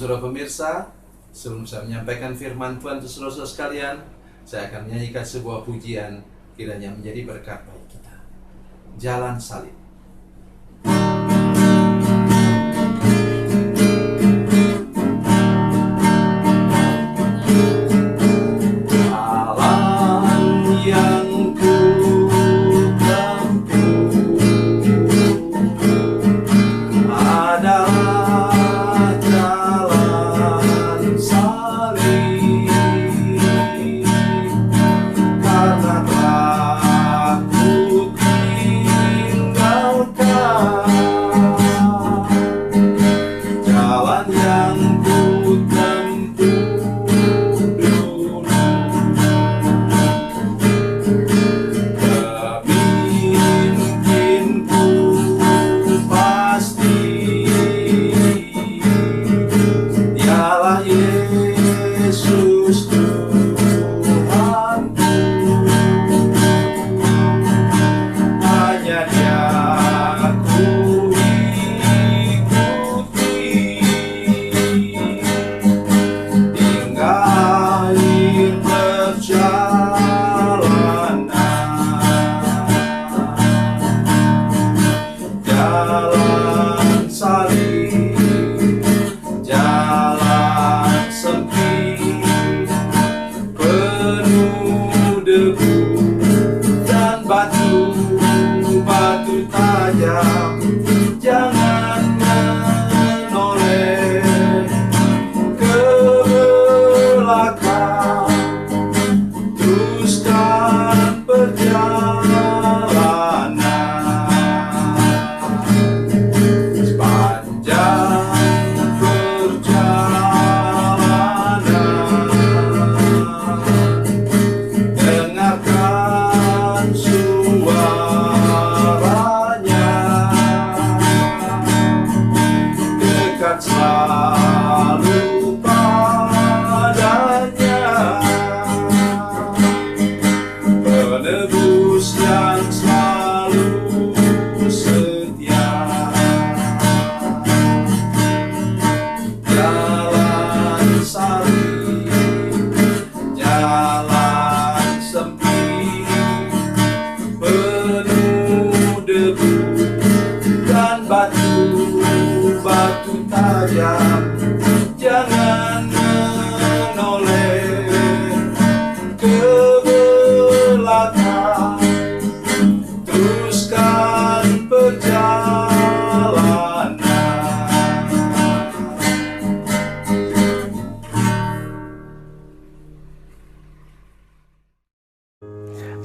saudara pemirsa, sebelum saya menyampaikan firman Tuhan untuk saudara-saudara sekalian, saya akan menyanyikan sebuah pujian kiranya menjadi berkat bagi kita. Jalan Salib.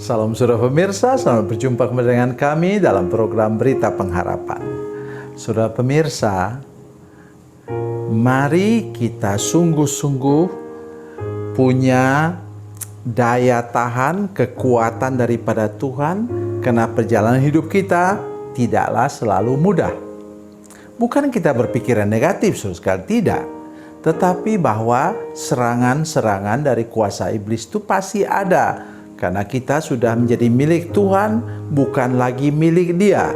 Salam saudara pemirsa, selamat berjumpa kembali dengan kami dalam program Berita Pengharapan. Saudara pemirsa, mari kita sungguh-sungguh punya daya tahan, kekuatan daripada Tuhan, karena perjalanan hidup kita tidaklah selalu mudah. Bukan kita berpikiran negatif, saudara sekalian, tidak. Tetapi bahwa serangan-serangan dari kuasa iblis itu pasti ada. Karena kita sudah menjadi milik Tuhan, bukan lagi milik Dia.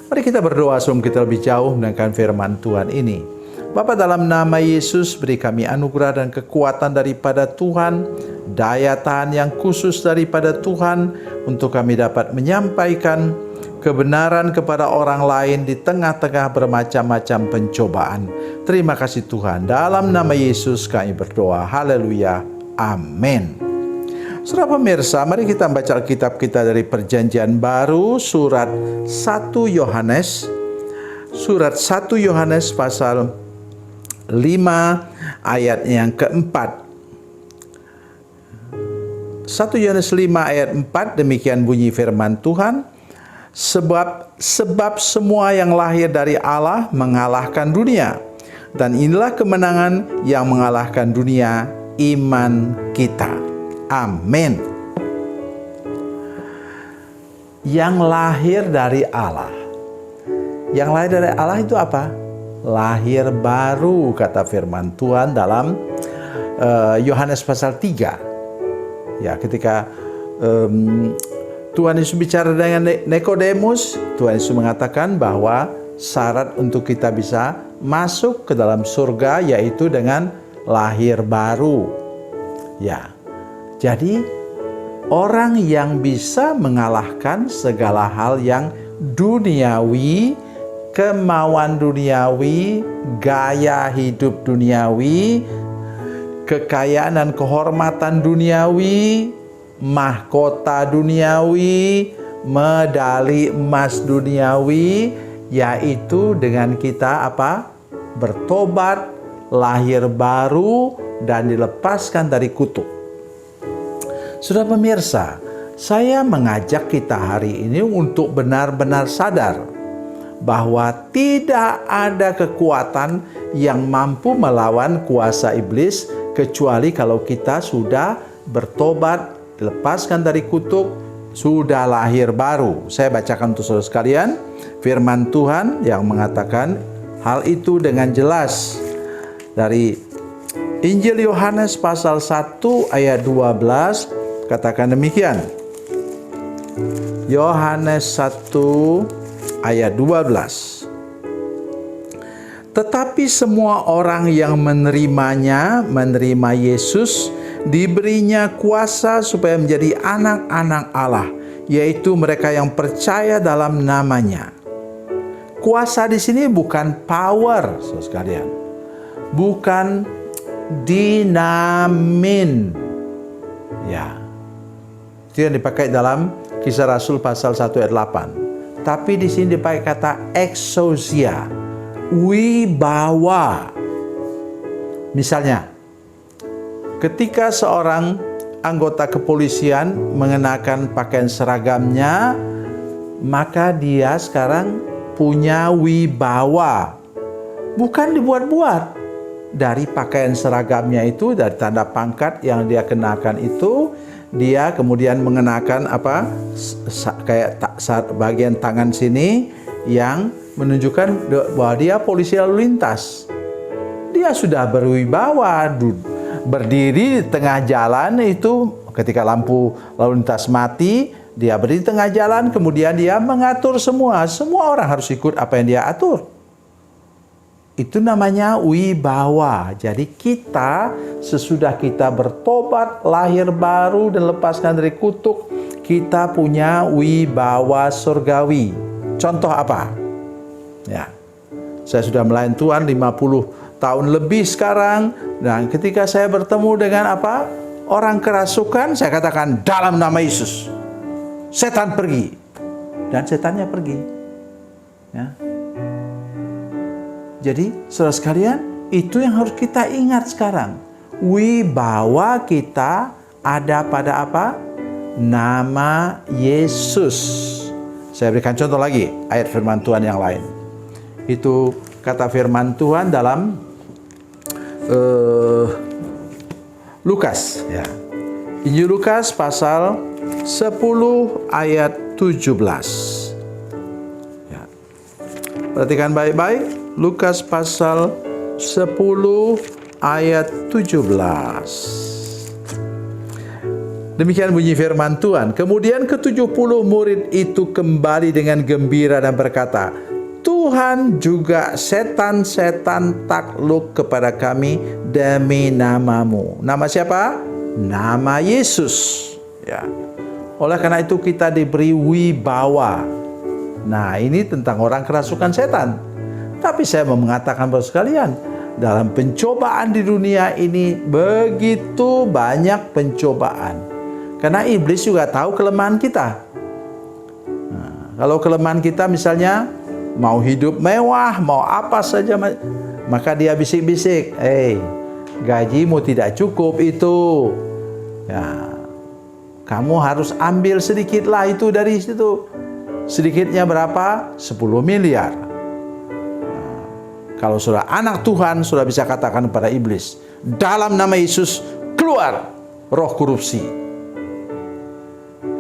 Mari kita berdoa sebelum kita lebih jauh mendengarkan firman Tuhan ini. Bapa, dalam nama Yesus, beri kami anugerah dan kekuatan daripada Tuhan, daya tahan yang khusus daripada Tuhan, untuk kami dapat menyampaikan kebenaran kepada orang lain di tengah-tengah bermacam-macam pencobaan. Terima kasih Tuhan. Dalam nama Yesus kami berdoa. Haleluya. Amin. Saudara pemirsa, mari kita baca Alkitab kita dari Perjanjian Baru, surat 1 Yohanes. Surat 1 Yohanes pasal 5 ayat yang keempat. 1 Yohanes 5 ayat 4, demikian bunyi firman Tuhan. Sebab semua yang lahir dari Allah mengalahkan dunia. Dan inilah kemenangan yang mengalahkan dunia, iman kita. Amin. Yang lahir dari Allah. Yang lahir dari Allah itu apa? Lahir baru, kata firman Tuhan dalam Yohanes pasal 3. Ya, ketika Tuhan Yesus bicara dengan Nikodemus, Tuhan Yesus mengatakan bahwa syarat untuk kita bisa masuk ke dalam surga, yaitu dengan lahir baru. Ya. Jadi orang yang bisa mengalahkan segala hal yang duniawi, kemauan duniawi, gaya hidup duniawi, kekayaan dan kehormatan duniawi, mahkota duniawi, medali emas duniawi, yaitu dengan kita bertobat, lahir baru, dan dilepaskan dari kutuk. Saudara pemirsa, saya mengajak kita hari ini untuk benar-benar sadar bahwa tidak ada kekuatan yang mampu melawan kuasa iblis kecuali kalau kita sudah bertobat, dilepaskan dari kutuk, sudah lahir baru. Saya bacakan untuk saudara sekalian firman Tuhan yang mengatakan hal itu dengan jelas dari Injil Yohanes pasal 1 ayat 12, katakan demikian. Yohanes 1 ayat 12. Tetapi semua orang yang menerimanya, menerima Yesus, diberinya kuasa supaya menjadi anak-anak Allah, yaitu mereka yang percaya dalam namanya. Kuasa di sini bukan power, saudara sekalian. Bukan dinamin. Ya. Itu yang dipakai dalam Kisah Rasul pasal 1 ayat 8. Tapi di sini dipakai kata exousia, wibawa. Misalnya, ketika seorang anggota kepolisian mengenakan pakaian seragamnya, maka dia sekarang punya wibawa. Bukan dibuat-buat. Dari pakaian seragamnya itu, dari tanda pangkat yang dia kenakan itu, dia kemudian mengenakan kayak bagian tangan sini yang menunjukkan bahwa dia polisi lalu lintas. Dia sudah berwibawa, berdiri di tengah jalan itu ketika lampu lalu lintas mati, dia berdiri di tengah jalan, kemudian dia mengatur semua orang harus ikut apa yang dia atur. Itu namanya wibawa. Jadi kita sesudah kita bertobat, lahir baru dan lepaskan dari kutuk, kita punya wibawa surgawi. Contoh apa? Ya. Saya sudah melayani Tuhan 50 tahun lebih sekarang, dan ketika saya bertemu dengan orang kerasukan, saya katakan dalam nama Yesus, setan pergi. Dan setannya pergi. Ya. Jadi, saudara sekalian, itu yang harus kita ingat sekarang. Wibawa kita ada pada nama Yesus. Saya berikan contoh lagi, ayat firman Tuhan yang lain. Itu kata firman Tuhan dalam Lukas. Ya. Injil Lukas pasal 10 ayat 17. Ya. Perhatikan baik-baik. Lukas pasal 10 ayat 17. Demikian bunyi firman Tuhan. Kemudian ke-70 murid itu kembali dengan gembira dan berkata, Tuhan juga setan-setan takluk kepada kami demi namamu. Nama siapa? Nama Yesus. Ya. Oleh karena itu kita diberi wibawa. Nah, ini tentang orang kerasukan setan. Tapi saya mau mengatakan kepada sekalian, dalam pencobaan di dunia ini begitu banyak pencobaan. Karena iblis juga tahu kelemahan kita. Nah, kalau kelemahan kita misalnya mau hidup mewah, mau apa saja, maka dia bisik-bisik, gajimu tidak cukup itu. Ya, kamu harus ambil sedikitlah itu dari situ. Sedikitnya berapa? 10 miliar. Kalau sudah anak Tuhan, sudah bisa katakan kepada iblis, dalam nama Yesus, keluar roh korupsi.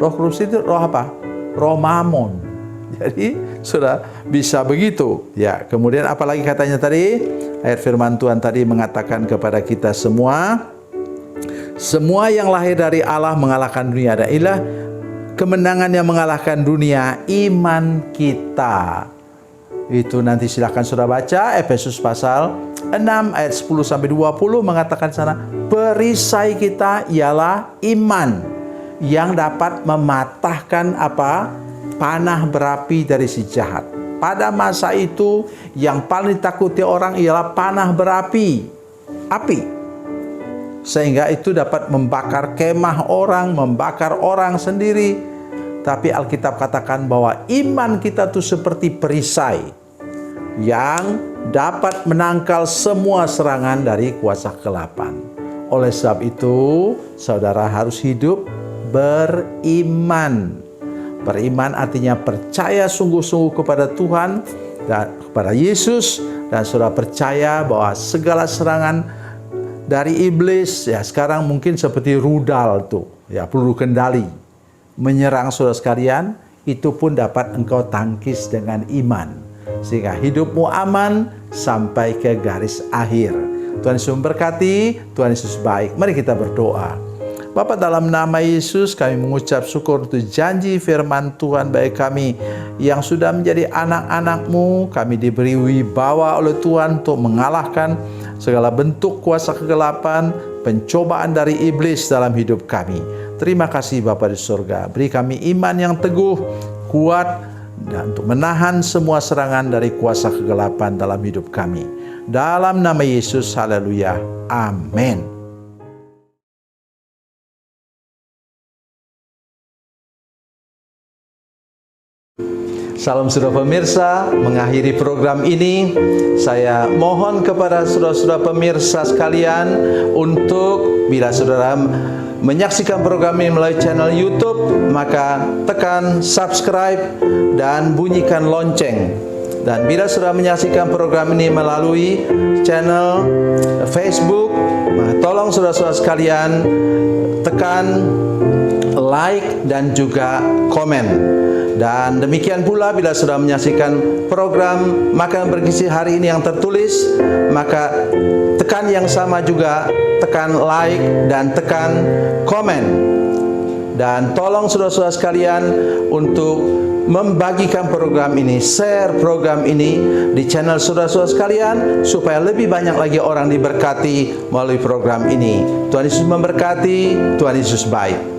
Roh korupsi itu roh apa? Roh mamon. Jadi sudah bisa begitu. Ya, kemudian apalagi katanya tadi? Ayat firman Tuhan tadi mengatakan kepada kita semua yang lahir dari Allah mengalahkan dunia. Dan inilah kemenangan yang mengalahkan dunia, iman kita. Itu nanti silahkan saudara baca. Efesus pasal 6 ayat 10 sampai 20 mengatakan sana, perisai kita ialah iman yang dapat mematahkan apa? Panah berapi dari si jahat. Pada masa itu yang paling ditakuti orang ialah panah berapi, api. Sehingga itu dapat membakar kemah orang, membakar orang sendiri. Tapi Alkitab katakan bahwa iman kita itu seperti perisai yang dapat menangkal semua serangan dari kuasa kegelapan. Oleh sebab itu, saudara harus hidup beriman. Beriman artinya percaya sungguh-sungguh kepada Tuhan dan kepada Yesus, dan saudara percaya bahwa segala serangan dari iblis, ya sekarang mungkin seperti rudal tuh, ya peluru kendali menyerang saudara sekalian, itu pun dapat engkau tangkis dengan iman, sehingga hidupmu aman sampai ke garis akhir. Tuhan Yesus memberkati, Tuhan Yesus baik. Mari kita berdoa. Bapa, dalam nama Yesus kami mengucap syukur untuk janji firman Tuhan bagi kami yang sudah menjadi anak-anak-Mu. Kami diberi wibawa oleh Tuhan untuk mengalahkan segala bentuk kuasa kegelapan, pencobaan dari iblis dalam hidup kami. Terima kasih Bapa di surga. Beri kami iman yang teguh, kuat, dan untuk menahan semua serangan dari kuasa kegelapan dalam hidup kami. Dalam nama Yesus, haleluya. Amin. Salam saudara pemirsa, mengakhiri program ini saya mohon kepada saudara-saudara pemirsa sekalian untuk bila saudara menyaksikan program ini melalui channel YouTube, maka tekan subscribe dan bunyikan lonceng. Dan bila saudara menyaksikan program ini melalui channel Facebook, tolong saudara-saudara sekalian tekan like dan juga komen. Dan demikian pula bila sudah menyaksikan program Makan Bergizi hari ini yang tertulis, maka tekan yang sama juga, tekan like dan tekan komen. Dan tolong saudara-saudara sekalian untuk membagikan program ini, share program ini di channel saudara-saudara sekalian, supaya lebih banyak lagi orang diberkati melalui program ini. Tuhan Yesus memberkati, Tuhan Yesus baik.